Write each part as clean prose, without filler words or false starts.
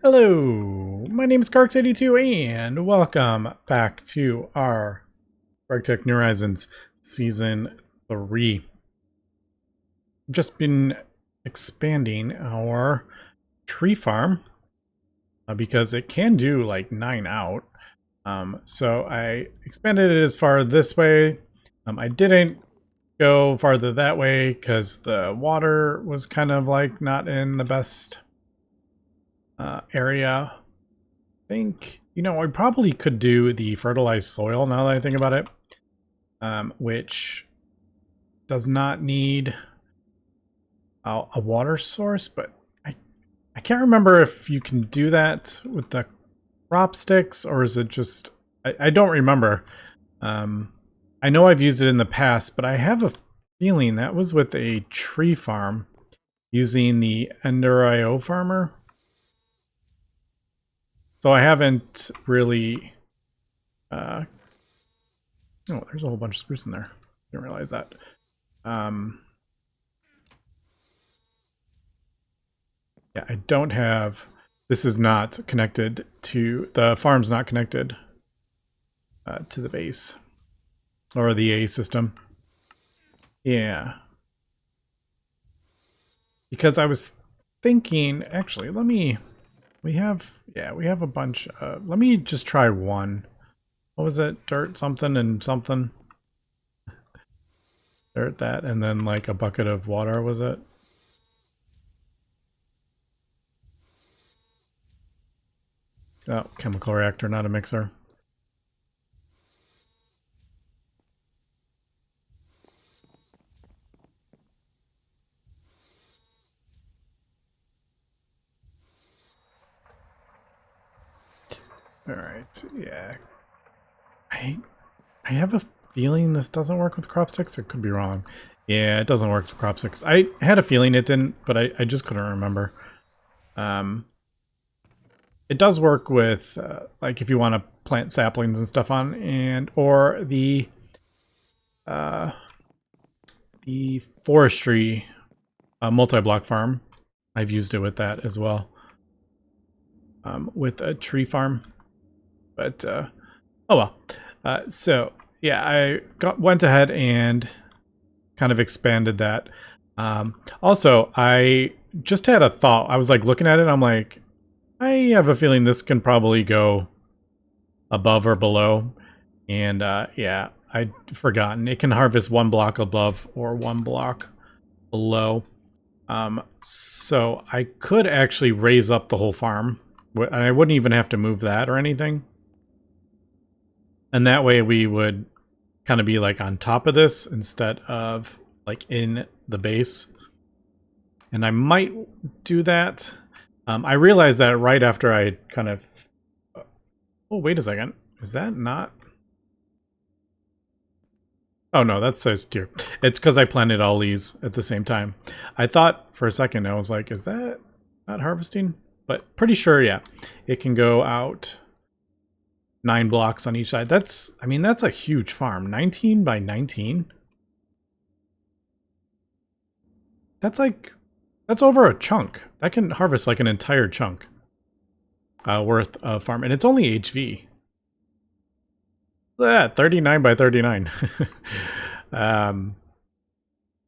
Hello, my name is Carx82 and welcome back to our GregTech New Horizons Season 3. Just been expanding our tree farm because it can do like 9 out. So I expanded it as far this way. I didn't go farther that way because the water was kind of like not in the best area. Think, I probably could do the fertilized soil now that I think about it, which does not need a water source, but I can't remember if you can do that with the crop sticks, or is it just, I don't remember. I know I've used it in the past, but I have a feeling that was with a tree farm using the Ender.io farmer. So I haven't really, oh, there's a whole bunch of spruce in there. Didn't realize that. Yeah, I don't have, this is not connected to, the farm's not connected to the base or the A system. Yeah. Because I was thinking, actually, we have a bunch. Let me just try one. What was it? Dirt something and something. Dirt that, and then like a bucket of water, was it? Oh, chemical reactor, not a mixer. All right, yeah. I have a feeling this doesn't work with crop sticks. It could be wrong. Yeah, it doesn't work with crop sticks. I had a feeling it didn't, but I just couldn't remember. It does work with like if you want to plant saplings and stuff on, and or the forestry multi-block farm. I've used it with that as well. With a tree farm, but oh well. So yeah, I went ahead and kind of expanded that. Also, I just had a thought. I was like looking at it. I'm like, I have a feeling this can probably go above or below. And yeah, I'd forgotten. It can harvest 1 block above or 1 block below. So I could actually raise up the whole farm. And I wouldn't even have to move that or anything. And that way we would kind of be like on top of this instead of like in the base. And I might do that. I realized that right after I kind of... Oh, wait a second. Is that not... Oh no, that says tier. It's because I planted all these at the same time. I thought for a second, I was like, is that not harvesting? But pretty sure, yeah. It can go out 9 blocks on each side. That's, I mean, that's a huge farm. 19 by 19? That's like, that's over a chunk. That can harvest like an entire chunk worth of farm. And it's only HV. Yeah, 39 by 39.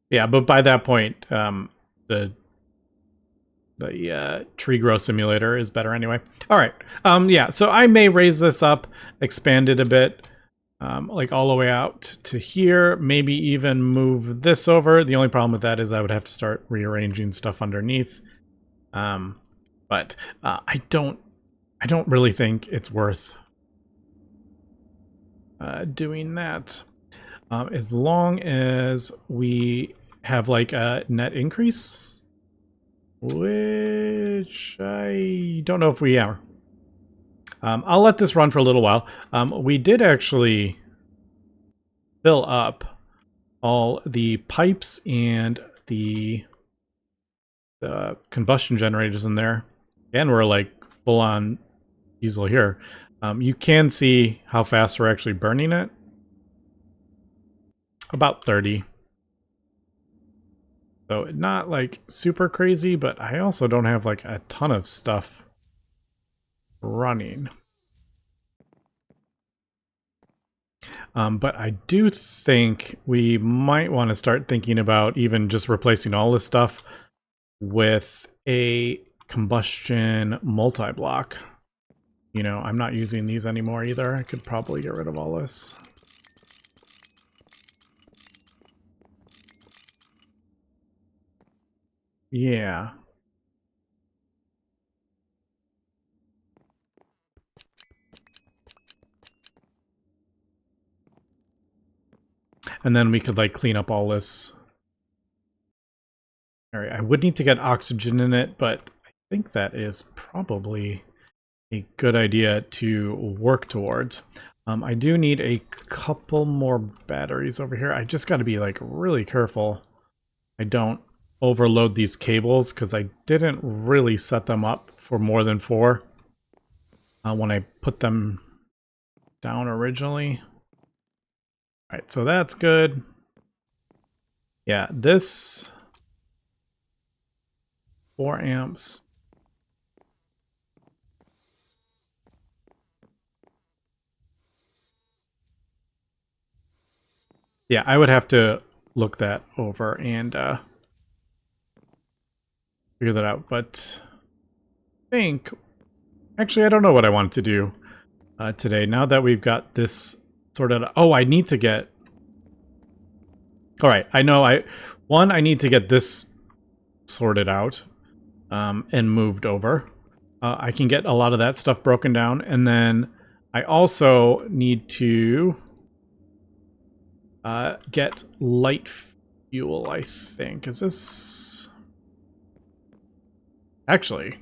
Yeah, but by that point, the tree grow simulator is better anyway. All right. Yeah, so I may raise this up, expand it a bit, like all the way out to here, maybe even move this over. The only problem with that is I would have to start rearranging stuff underneath. But I don't really think it's worth doing that. As long as we have like a net increase, which I don't know if we are. I'll let this run for a little while. We did actually fill up all the pipes and the combustion generators in there. And we're like full on diesel here. You can see how fast we're actually burning it. About 30. So not like super crazy, but I also don't have like a ton of stuff running. But I do think we might want to start thinking about even just replacing all this stuff with a combustion multi-block. You know, I'm not using these anymore either. I could probably get rid of all this. Yeah. And then we could like clean up all this. All right, I would need to get oxygen in it, but I think that is probably a good idea to work towards. I do need a couple more batteries over here. I just got to be like really careful I don't overload these cables because I didn't really set them up for more than 4 when I put them down originally. All right, so that's good. Yeah, this 4 amps. Yeah, I would have to look that over and figure that out. But I think, actually, I don't know what I want to do today. Now that we've got this sorted out. Oh, I need to get. All right, I know. I need to get this sorted out and moved over. I can get a lot of that stuff broken down, and then I also need to get light fuel, I think. Is this... Actually,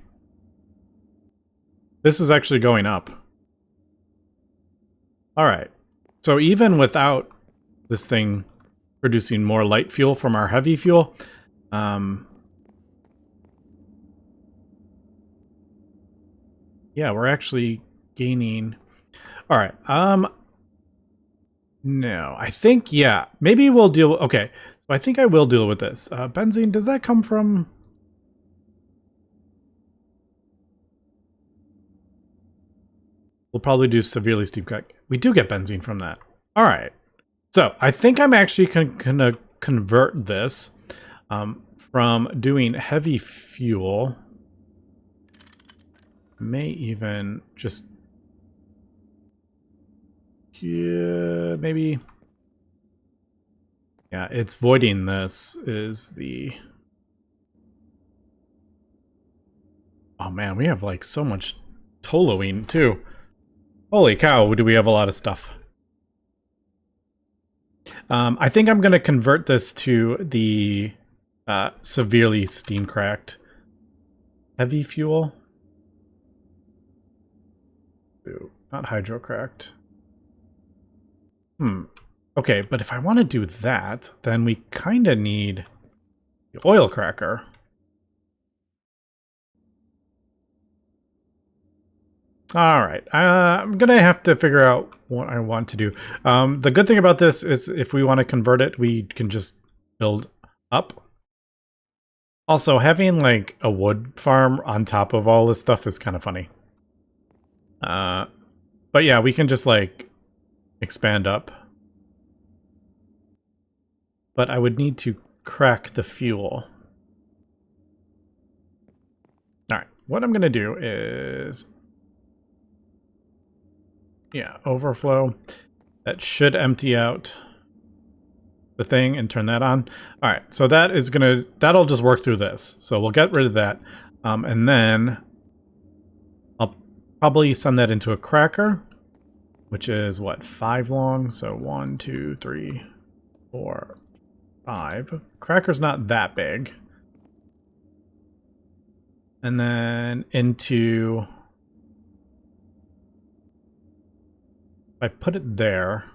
this is actually going up. All right. So even without this thing producing more light fuel from our heavy fuel, yeah, we're actually gaining... All right. No, I think, yeah, maybe we'll deal... Okay, so I think I will deal with this. Benzene, does that come from... We'll probably do severely steep crack. We do get benzene from that. All right. So I think I'm actually going to convert this from doing heavy fuel. May even just... Yeah, maybe... Yeah, it's voiding this is the... Oh man, we have like so much toluene too. Holy cow, do we have a lot of stuff. I think I'm going to convert this to the severely steam cracked heavy fuel. Ooh, not hydro cracked. Okay, but if I want to do that, then we kind of need the oil cracker. All right, I'm gonna have to figure out what I want to do. The good thing about this is if we want to convert it, we can just build up. Also, having like a wood farm on top of all this stuff is kind of funny. But yeah, we can just like expand up. But I would need to crack the fuel. All right, what I'm gonna do is... Yeah, overflow. That should empty out the thing and turn that on. All right, so that is gonna... That'll just work through this. So we'll get rid of that. And then I'll probably send that into a cracker, which is what, 5 long? So 1, 2, 3, 4, 5. Cracker's not that big. And then into... If I put it there,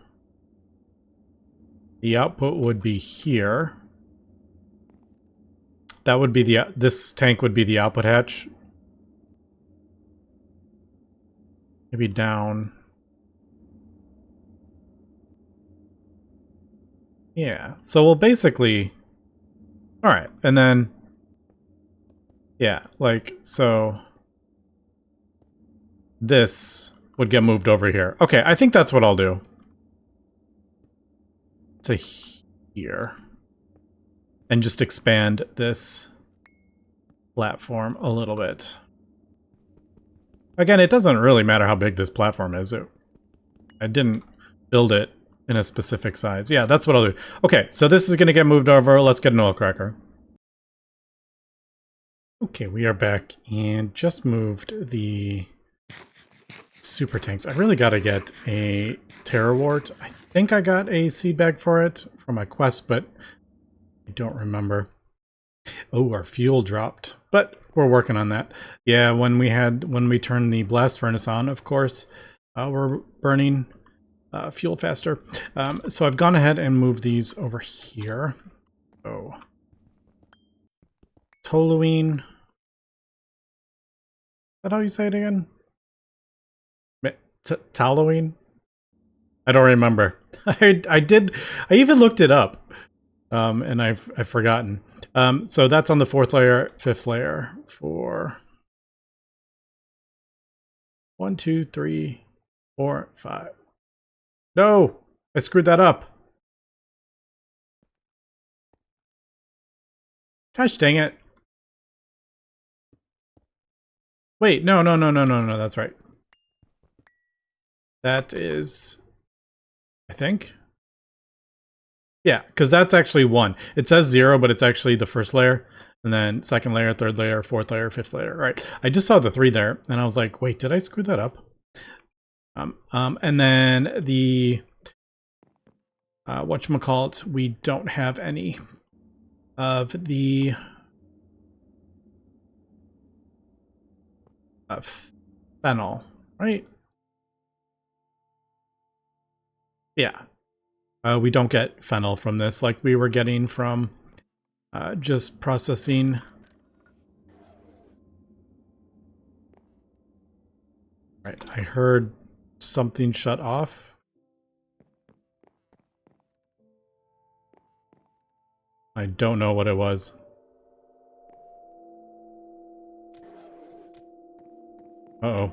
the output would be here. That would be the... This tank would be the output hatch. Maybe down... Yeah, so we'll basically... Alright, and then... Yeah, like, so... this would get moved over here. Okay, I think that's what I'll do. To here. And just expand this platform a little bit. Again, it doesn't really matter how big this platform is. I didn't build it in a specific size. Yeah, that's what I'll do. Okay, so this is going to get moved over. Let's get an oil cracker. Okay, we are back and just moved the super tanks. I really got to get a Terrawort. I think I got a seed bag for it for my quest, but I don't remember. Oh, our fuel dropped, but we're working on that. Yeah, when we turned the blast furnace on, of course, we're burning fuel faster. So I've gone ahead and moved these over here. Oh, Toluene. Is that how you say it again? Toluene? I don't remember. I even looked it up, and I've forgotten. So that's on the 4th layer, 5th layer for 1, 2, 3, 4, 5. No, I screwed that up. Gosh dang it. Wait, no, that's right. That is, I think. Yeah, because that's actually 1. It says 0, but it's actually the 1st layer. And then 2nd layer, 3rd layer, 4th layer, 5th layer. Right. I just saw the 3 there, and I was like, wait, did I screw that up? And then the whatchamacallit, we don't have any of the fennel, right? Yeah. We don't get fennel from this like we were getting from just processing. Right, I heard something shut off. I don't know what it was. Uh-oh.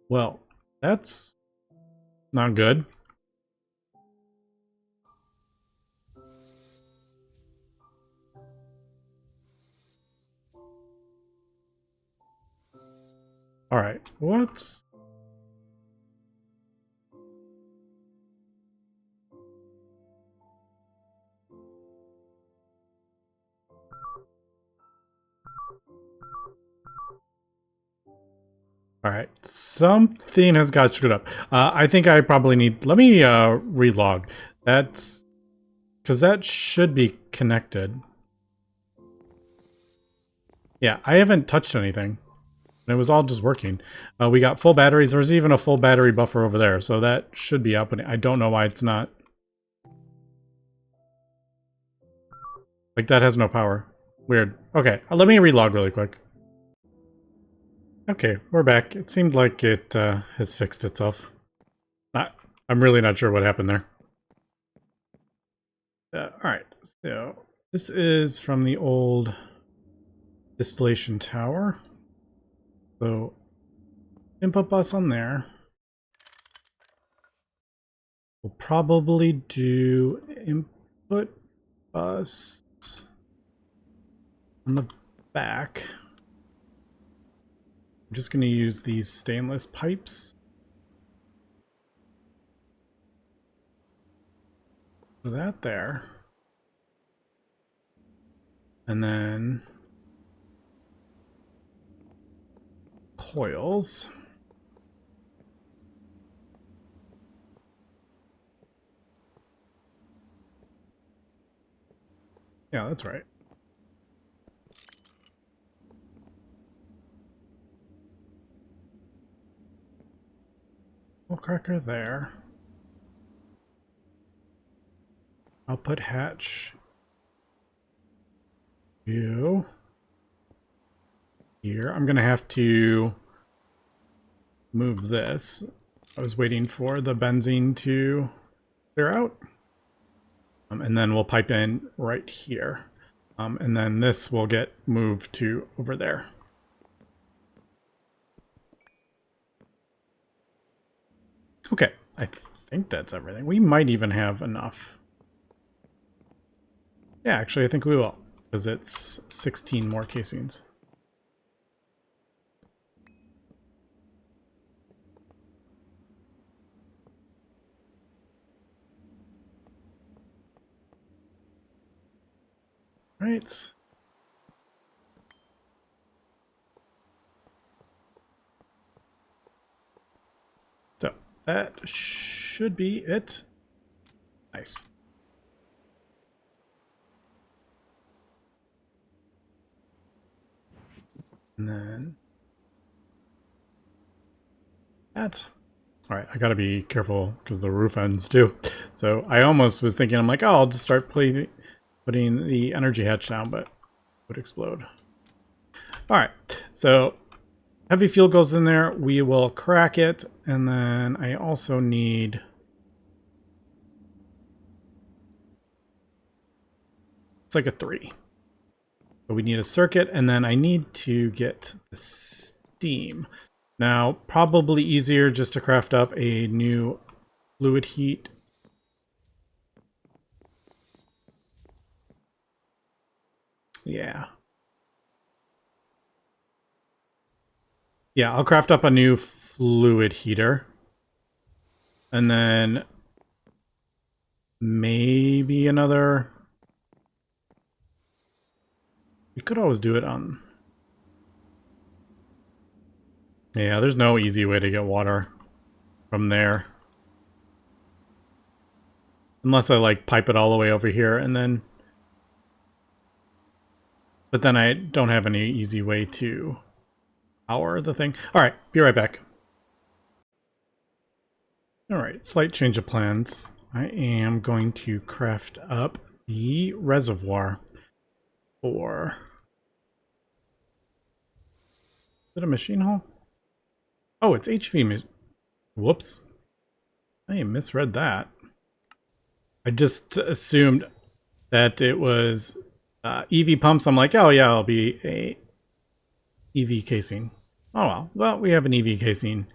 Well, that's not good. All right, what? All right, something has got screwed up. I think I probably need, let me relog. That's, because that should be connected. Yeah, I haven't touched anything. It was all just working. We got full batteries. There's even a full battery buffer over there, so that should be up. I don't know why it's not. Like, that has no power. Weird. Okay, let me relog really quick. Okay, we're back. It seemed like it has fixed itself. I'm really not sure what happened there. Alright, so this is from the old Distillation tower. So, input bus on there. We'll probably do input bus on the back. I'm just going to use these stainless pipes. Put that there. And then coils. Yeah, that's right. We'll cracker there. Output hatch. You. Here. I'm going to have to move this. I was waiting for the benzene to clear out. And then we'll pipe in right here. And then this will get moved to over there. Okay, I think that's everything. We might even have enough. Yeah, actually, I think we will, because it's 16 more casings. Right. So that should be it. Nice. And then that. All right, I gotta be careful because the roof ends too. So I almost was thinking, I'm like, oh, I'll just start putting the energy hatch down, but it would explode. All right, so heavy fuel goes in there. We will crack it, and then I also need. It's like a 3. So we need a circuit, and then I need to get the steam. Now, probably easier just to craft up a new fluid heat. Yeah. Yeah, I'll craft up a new fluid heater. And then maybe another. We could always do it on. Yeah, there's no easy way to get water from there. Unless I like pipe it all the way over here and then. But then I don't have any easy way to power the thing. Alright, be right back. Alright, slight change of plans. I am going to craft up the reservoir for. Is it a machine hall? Oh, it's HV. Whoops. I misread that. I just assumed that it was EV pumps. I'm like, oh yeah, it'll be a EV casing. Oh well. Well, we have an EV casing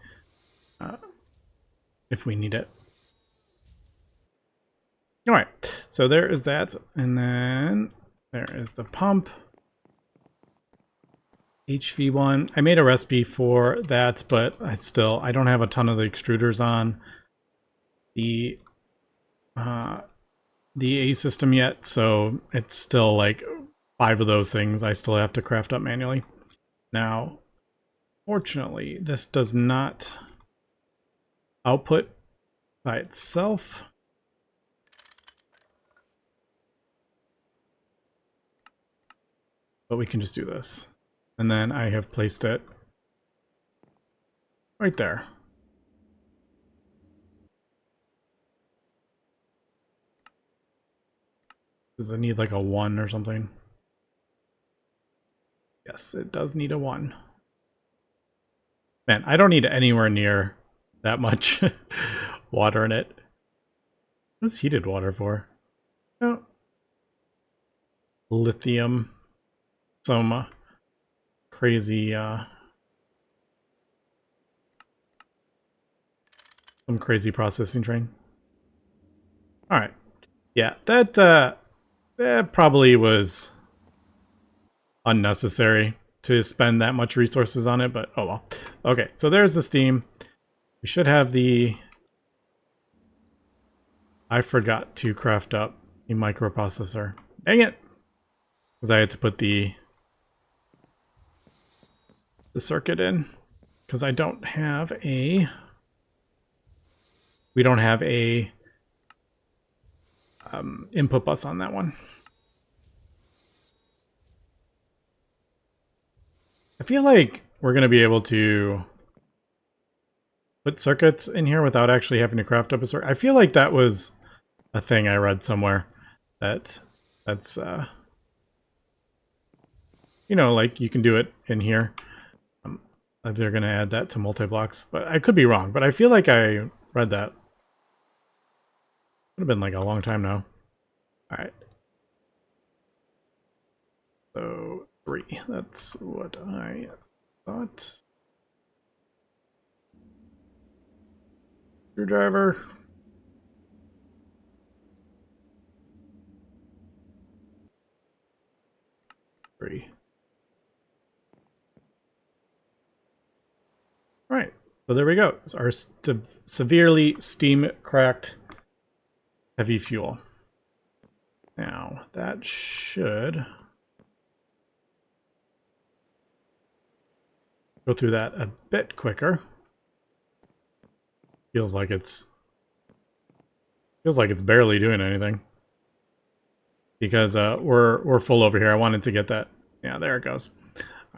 if we need it. All right. So there is that, and then there is the pump. HV1. I made a recipe for that, but I don't have a ton of the extruders on the A system yet, so it's still like 5 of those things I still have to craft up manually. Now, fortunately, this does not output by itself. But we can just do this. And then I have placed it right there. Does it need like a 1 or something? Yes, it does need a 1. Man, I don't need anywhere near that much water in it. What's heated water for? Oh. Lithium. Some crazy processing train. Alright. Yeah, that probably was unnecessary to spend that much resources on it, but oh well. Okay, so there's the steam. We should have the. I forgot to craft up a microprocessor. Dang it! Because I had to put the circuit in. Because I don't have a. We don't have a input bus on that one. I feel like we're going to be able to put circuits in here without actually having to craft up a circuit. I feel like that was a thing I read somewhere. That's you know, like you can do it in here. They're going to add that to multi-blocks, but I could be wrong. But I feel like I read that. Would have been like a long time now. All right. So 3. That's what I thought. Screwdriver. Three. All right. So there we go. It's our severely steam cracked heavy fuel. Now that should go through that a bit quicker. Feels like it's barely doing anything because we're full over here. I wanted to get that. Yeah, there it goes.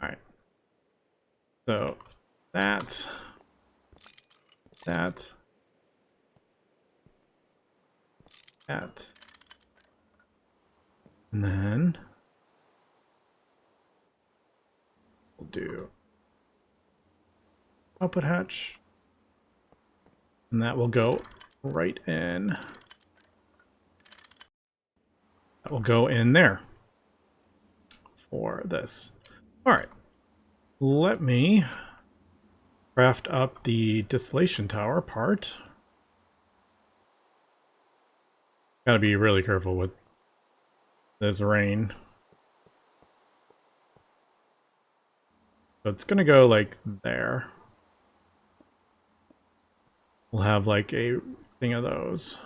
All right. So that. And then we'll do output hatch. And that will go right in. That will go in there for this. All right. Let me craft up the distillation tower part. Gotta be really careful with this rain. So it's gonna go like there. We'll have like a thing of those.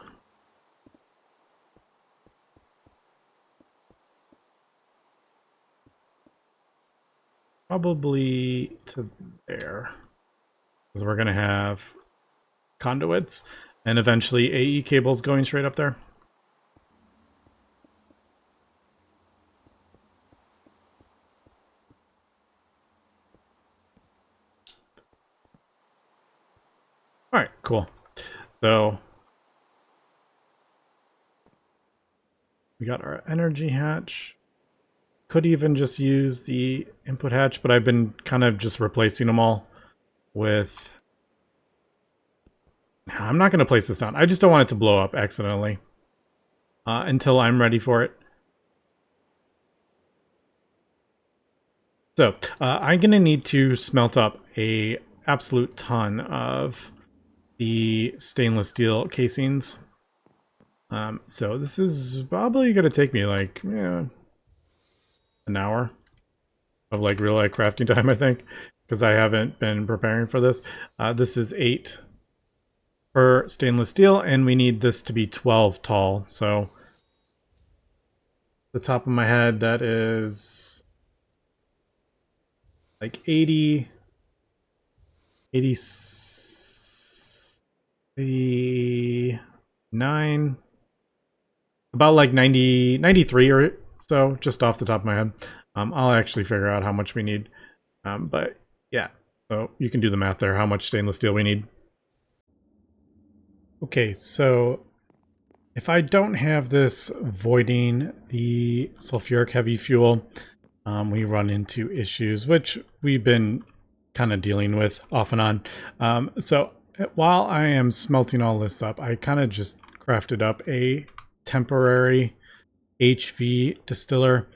Probably to there. Because we're gonna have conduits and eventually AE cables going straight up there. All right, cool. So we got our energy hatch. Could even just use the input hatch, but I've been kind of just replacing them all with... I'm not going to place this down. I just don't want it to blow up accidentally until I'm ready for it. So I'm going to need to smelt up a absolute ton of the stainless steel casings. So this is probably going to take me like an hour of like real life crafting time, I think, because I haven't been preparing for this. This is 8 per stainless steel, and we need this to be 12 tall. So the top of my head, that is like 80, 89, about like 90, 93 or so, just off the top of my head. I'll actually figure out how much we need. But yeah, so you can do the math there, how much stainless steel we need. Okay, so if I don't have this voiding the sulfuric heavy fuel, we run into issues, which we've been kind of dealing with off and on. So while I am smelting all this up, I kind of just crafted up a temporary HV distiller.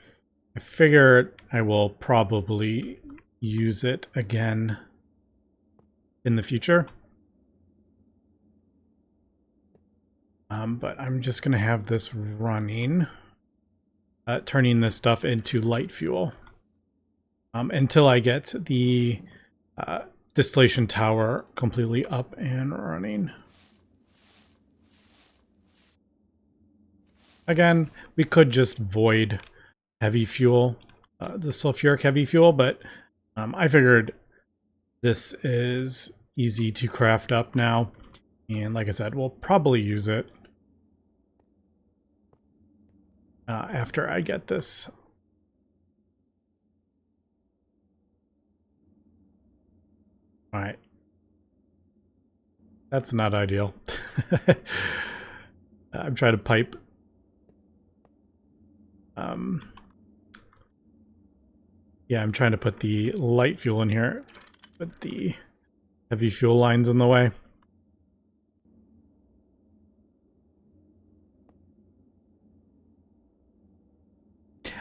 I figured I will probably use it again in the future. But I'm just going to have this running, turning this stuff into light fuel until I get the distillation tower completely up and running. Again, we could just void heavy fuel, the sulfuric heavy fuel, but I figured this is easy to craft up now. And like I said, we'll probably use it after I get this. All right. That's not ideal. I'm trying to pipe. Yeah, I'm trying to put the light fuel in here, but the heavy fuel line's in the way.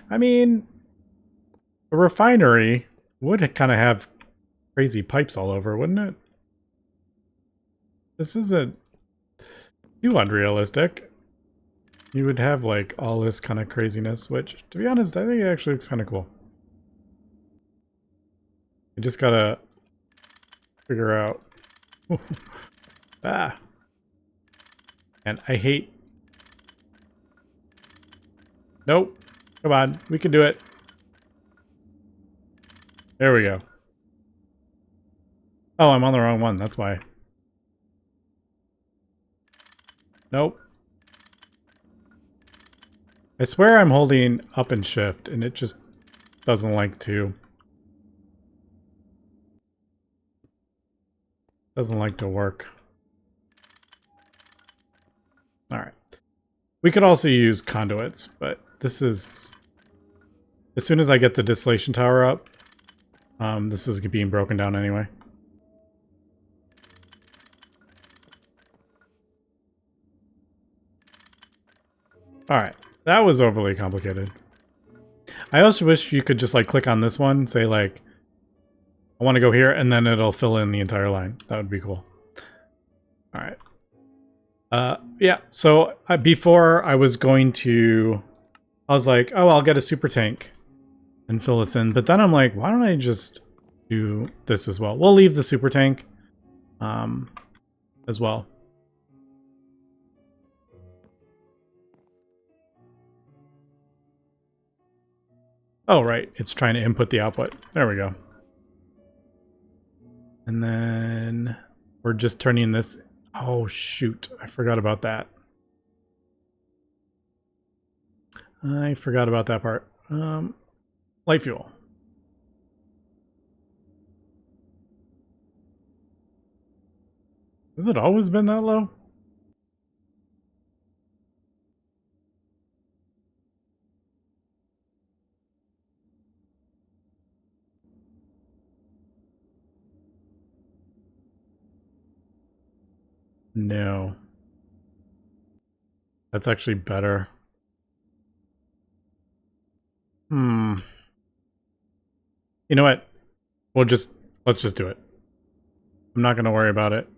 I mean, a refinery would kind of have crazy pipes all over, wouldn't it? This isn't too unrealistic. You would have like all this kind of craziness, which, to be honest, I think it actually looks kind of cool. I just gotta figure out. Ah, and I hate. Nope. Come on, we can do it. There we go. Oh, I'm on the wrong one. That's why. Nope. I swear I'm holding up and shift, and it just doesn't like to. Doesn't like to work. Alright. We could also use conduits, but this is... As soon as I get the distillation tower up, this is being broken down anyway. Alright. That was overly complicated. I also wish you could just like click on this one, say like, I want to go here, and then it'll fill in the entire line. That would be cool. Alright. Yeah, so before I was going to... I was like, oh, I'll get a super tank and fill this in. But then I'm like, why don't I just do this as well? We'll leave the super tank as well. Oh, right. It's trying to input the output. There we go. And then we're just turning this... Oh, shoot. I forgot about that. I forgot about that part. Light fuel. Has it always been that low? No. That's actually better. You know what? Let's just do it. I'm not gonna worry about it.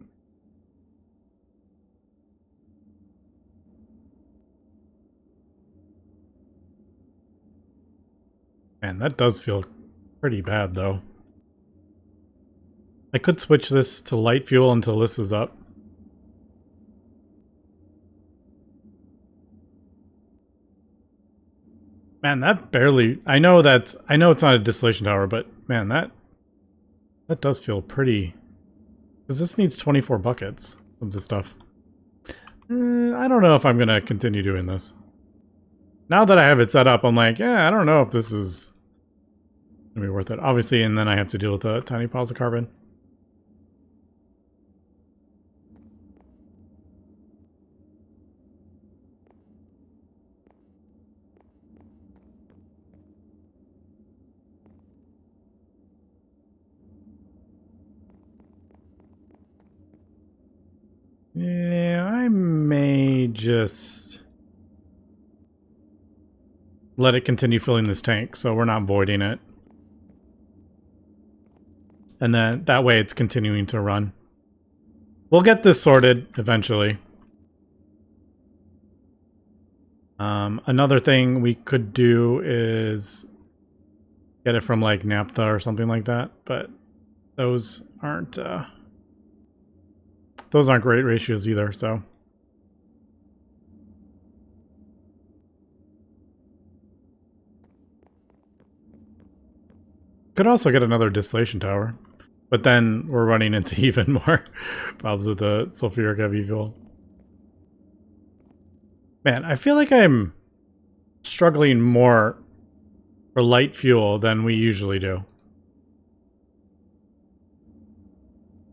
Man, that does feel pretty bad though. I could switch this to light fuel until this is up. Man, that barely... I know it's not a distillation tower, but man, that does feel pretty... Because this needs 24 buckets of this stuff. I don't know if I'm gonna continue doing this. Now that I have it set up, I'm like, yeah, I don't know if this is gonna be worth it. Obviously, and then I have to deal with the tiny piles of carbon. Yeah, I may just let it continue filling this tank, so we're not voiding it. And then that way it's continuing to run. We'll get this sorted eventually. Another thing we could do is get it from like naphtha or something like that, but those aren't great ratios either, so. Could also get another distillation tower, but then we're running into even more problems with the sulfuric heavy fuel. Man, I feel like I'm struggling more for light fuel than we usually do.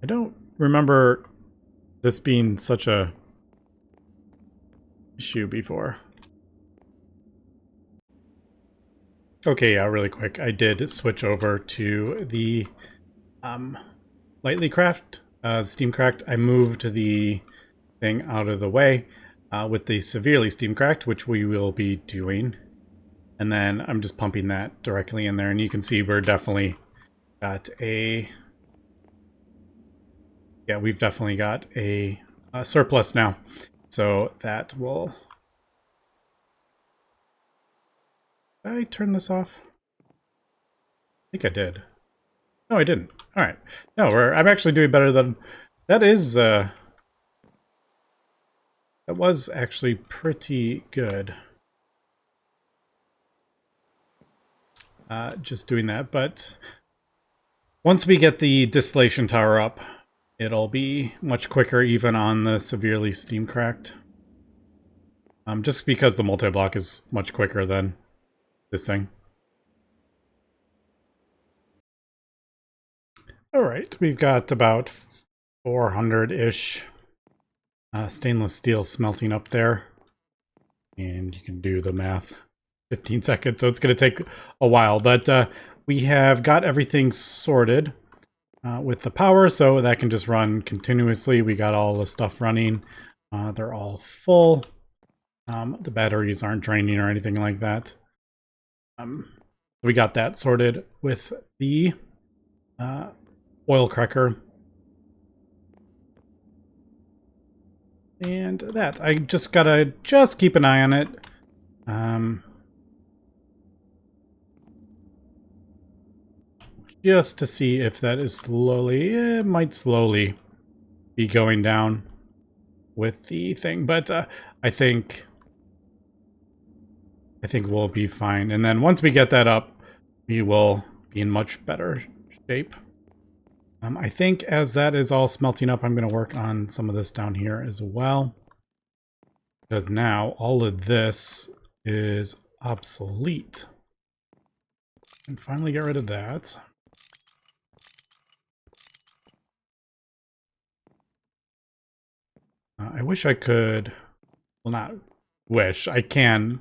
I don't remember this being such a issue before. Okay, yeah, really quick. I did switch over to the lightly craft, steam cracked. I moved the thing out of the way with the severely steam cracked, which we will be doing. And then I'm just pumping that directly in there, and you can see we're definitely got a... Yeah, we've definitely got a surplus now. So that will... Did I turn this off? I think I did. No, I didn't. All right. No, I'm actually doing better than... That is... That was actually pretty good. Just doing that, but once we get the distillation tower up, it'll be much quicker even on the severely steam cracked. Just because the multi-block is much quicker than this thing. Alright, we've got about 400-ish stainless steel smelting up there. And you can do the math. 15 seconds, so it's going to take a while. But we have got everything sorted with the power, so that can just run continuously. We got all the stuff running. They're all full. The batteries aren't draining or anything like that. We got that sorted with the oil cracker. And that. I just gotta keep an eye on it. Just to see if that is slowly... It might slowly be going down with the thing. But I think we'll be fine. And then once we get that up, we will be in much better shape. I think as that is all smelting up, I'm going to work on some of this down here as well. Because now all of this is obsolete. And finally get rid of that. I wish I could, well, not wish, I can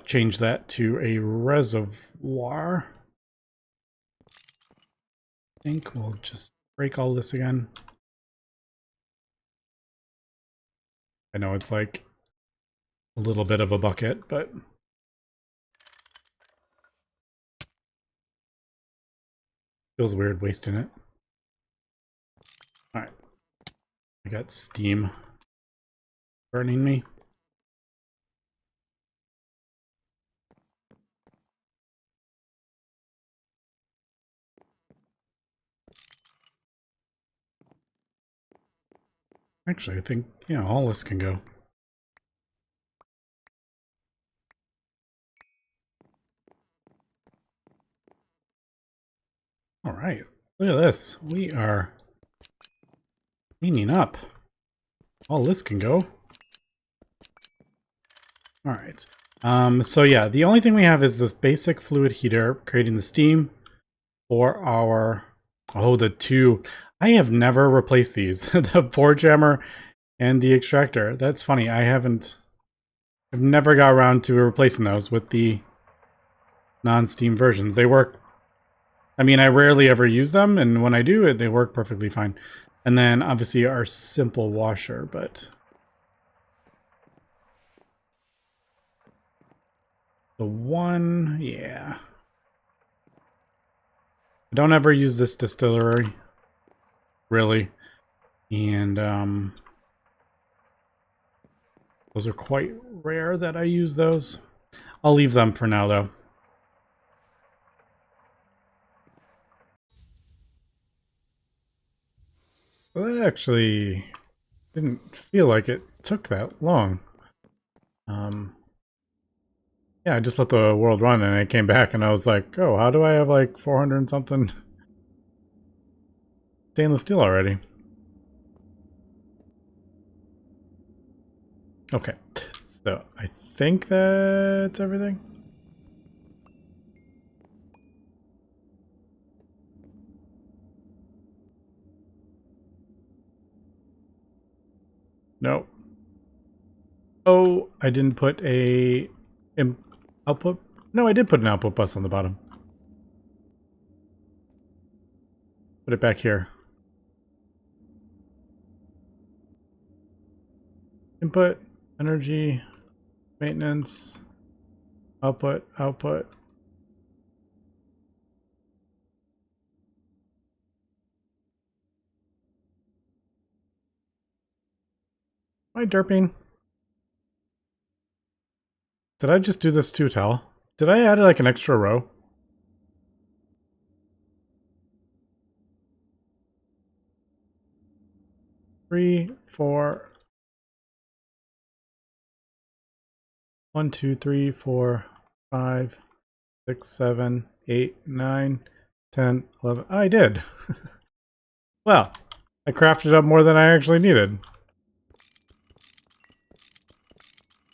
change that to a reservoir. I think we'll just break all this again. I know it's like a little bit of a bucket, but feels weird wasting it. Alright. I got steam burning me. Actually, I think, yeah, all this can go. Alright, look at this. We are cleaning up. All this can go. Alright. So yeah, the only thing we have is this basic fluid heater creating the steam for our... Oh, the two... I have never replaced these. The pore jammer and the extractor. That's funny. I've never got around to replacing those with the non-steam versions. They work... I mean, I rarely ever use them, and when I do, they work perfectly fine. And then, obviously, our simple washer, but... The one... Yeah. I don't ever use this distillery. Really. And, those are quite rare that I use those. I'll leave them for now, though. Well, that actually didn't feel like it took that long. Yeah, I just let the world run and I came back and I was like, oh, how do I have like 400 and something stainless steel already? Okay, so I think that's everything. No. Oh, I didn't put a output. No, I did put an output bus on the bottom. Put it back here. Input, energy, maintenance, output, output. Am I derping? Did I just do this too, Tal? Did I add like an extra row? Three, four. 1, 2, 3, 4, 5, 6, 7, 8, 9, 10, 11. I did. Well, I crafted up more than I actually needed.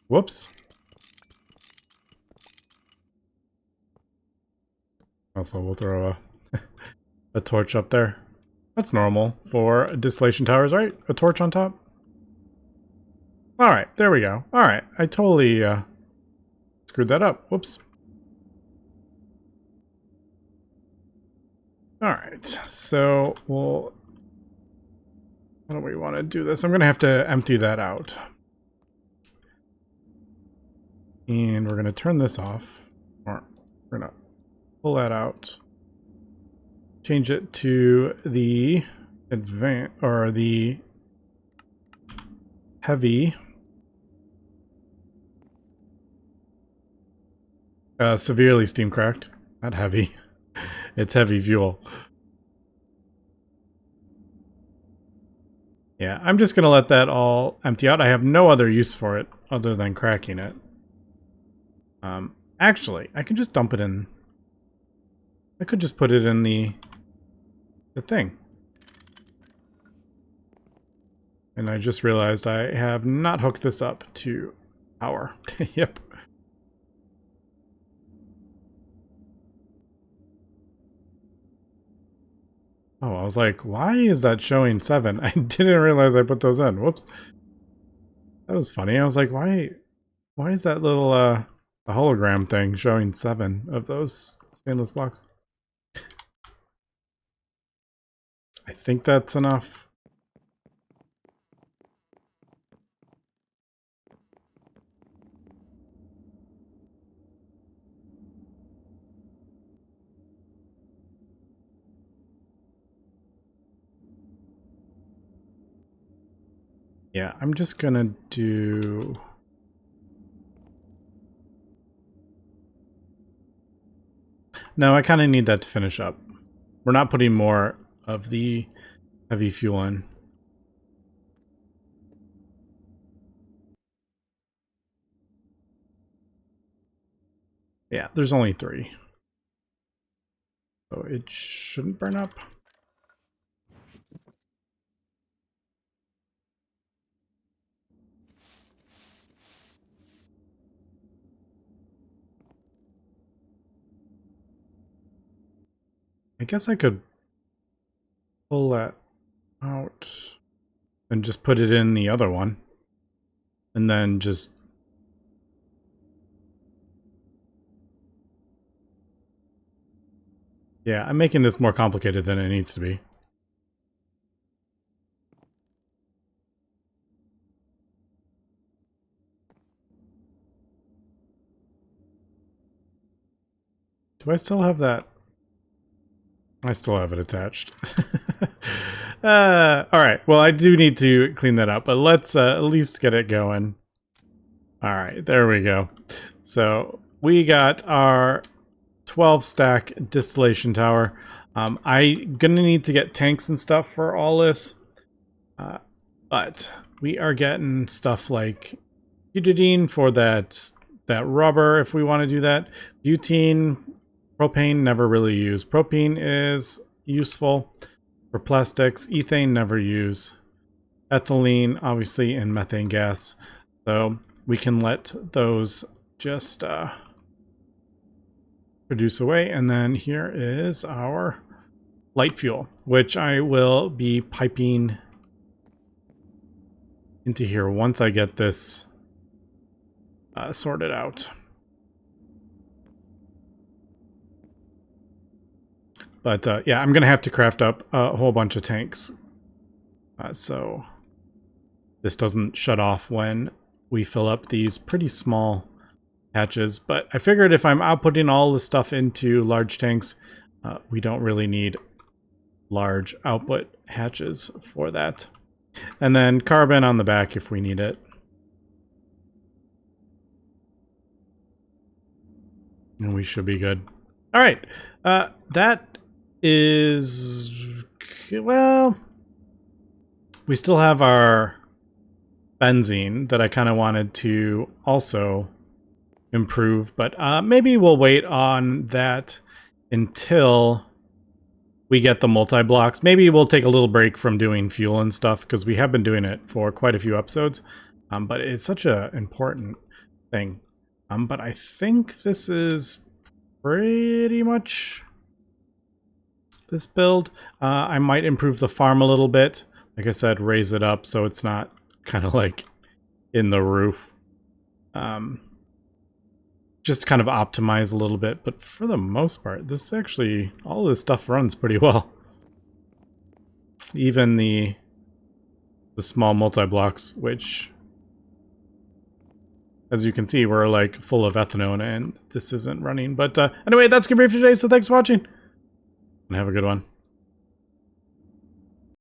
Whoops. Also, we'll throw a torch up there. That's normal for distillation towers, right? A torch on top? Alright, there we go. Alright, I totally screwed that up. Whoops. Alright, so we'll... How do we want to do this? I'm going to have to empty that out. And we're going to turn this off. Or we're going to pull that out. Change it to the advanced or the heavy. Severely steam cracked. Not heavy. It's heavy fuel. Yeah, I'm just going to let that all empty out. I have no other use for it other than cracking it. Actually, I can just dump it in. I could just put it in the thing. And I just realized I have not hooked this up to power. Yep. Oh, I was like, why is that showing 7? I didn't realize I put those in. Whoops. That was funny. I was like, why is that little the hologram thing showing 7 of those stainless blocks? I think that's enough. Yeah, I'm just gonna do... No, I kind of need that to finish up. We're not putting more of the heavy fuel in. Yeah, there's only 3. So it shouldn't burn up. I guess I could pull that out and just put it in the other one. And then just... Yeah, I'm making this more complicated than it needs to be. Do I still have that? I still have it attached. Alright, well I do need to clean that up, but let's at least get it going. Alright, there we go. So we got our 12 stack distillation tower. I'm gonna need to get tanks and stuff for all this. But we are getting stuff like butadiene for that rubber if we want to do that. Butane, propane, never really use. Propane is useful for plastics. Ethane, never use. Ethylene, obviously, and methane gas. So we can let those just produce away. And then here is our light fuel, which I will be piping into here once I get this sorted out. But yeah, I'm gonna have to craft up a whole bunch of tanks so this doesn't shut off when we fill up these pretty small hatches. But I figured if I'm outputting all the stuff into large tanks, we don't really need large output hatches for that. And then carbon on the back if we need it. And we should be good. All right. That is... Well, we still have our benzene that I kind of wanted to also improve, but maybe we'll wait on that until we get the multi-blocks. Maybe we'll take a little break from doing fuel and stuff, because we have been doing it for quite a few episodes, but it's such an important thing. But I think this is pretty much this build. I might improve the farm a little bit. Like I said, raise it up so it's not kind of like in the roof. Just kind of optimize a little bit, but for the most part, this actually, all this stuff runs pretty well. Even the small multi-blocks, which, as you can see, we're like full of ethanol and this isn't running. But anyway, that's gonna be it for today, so thanks for watching, and have a good one.